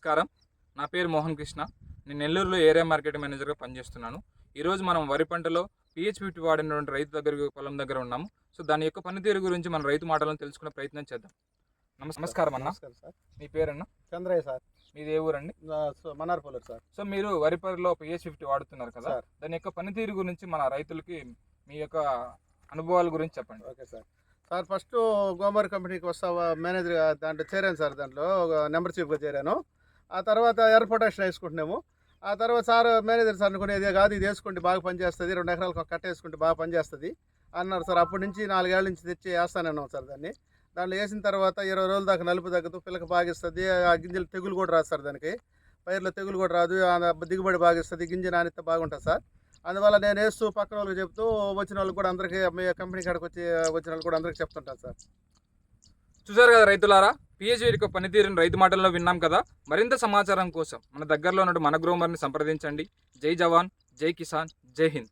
నమస్కారం. నా పేరు మోహన్ కృష్ణ. నేను నెల్లూరులో ఏరియా మార్కెటింగ్ మేనేజర్‌గా పనిచేస్తున్నాను. ఈరోజు మనం వరి పంటలో పీహెచ్50 వాడినటువంటి రైతు పొలం దగ్గర ఉన్నాము. సో, దాని యొక్క పనితీరు గురించి మన రైతు మాటలను తెలుసుకునే ప్రయత్నం చేద్దాం. నమస్కారం అన్న. నమస్కారం సార్. మీ పేరన్న? చంద్రయ్య సార్. మీది ఏ ఊరండి? మన్నార్పల్లెరు సార్. సో, మీరు వరి పంటలో పీహెచ్50 వాడుతున్నారు కదా! సార్. దాని యొక్క పనితీరు గురించి మన రైతులకి మీ యొక్క అనుభవాల గురించి చెప్పండి. Okay sir. Sir first Ghoomar కంపెనీకి మేనేజర్‌గా దాంట్లో చేరాను సార్. దాంట్లో నెంబర్ చీఫ్‌గా చేరాను. ఆ తర్వాత ఎర్ర పొటాషియం వేసుకుంటున్నాము. ఆ తర్వాత సార్ మేనేజర్ సార్ అనుకుని ఇదే కాదు, ఇది వేసుకోండి బాగా పనిచేస్తుంది, 2 ఎకరాలకు ఒక కట్ట వేసుకుంటే బాగా పనిచేస్తుంది అన్నారు సార్. అప్పటి నుంచి 4 ఏళ్ల నుంచి తెచ్చి వేస్తానన్నాం సార్ దాన్ని. దాంట్లో వేసిన తర్వాత 20 రోజుల దాకా నలుపు తగ్గదు, పిల్లకి బాగిస్తుంది. ఆ గింజలు తెగులు కూడా రాదు సార్ దానికి. పైరులో తెగులు కూడా రాదు, దిగుబడి బాగిస్తుంది, గింజ నాణ్యత బాగుంటుంది సార్. అందువల్ల నేను వేస్తూ పక్కన వాళ్ళకి చెప్తూ వచ్చిన వాళ్ళకి కూడా అందరికీ, మీ కంపెనీ కాడికి వచ్చిన వాళ్ళు కూడా అందరికీ చెప్తుంటాను సార్. చూసారు కదా రైతులారా, పీహెచ్ యొక్క పనితీరుని రైతు మాటల్లో విన్నాం కదా. మరింత సమాచారం కోసం మన దగ్గరలో ఉన్న మన గ్రోమర్ని సంప్రదించండి. జై జవాన్, జై కిసాన్, జై హింద్.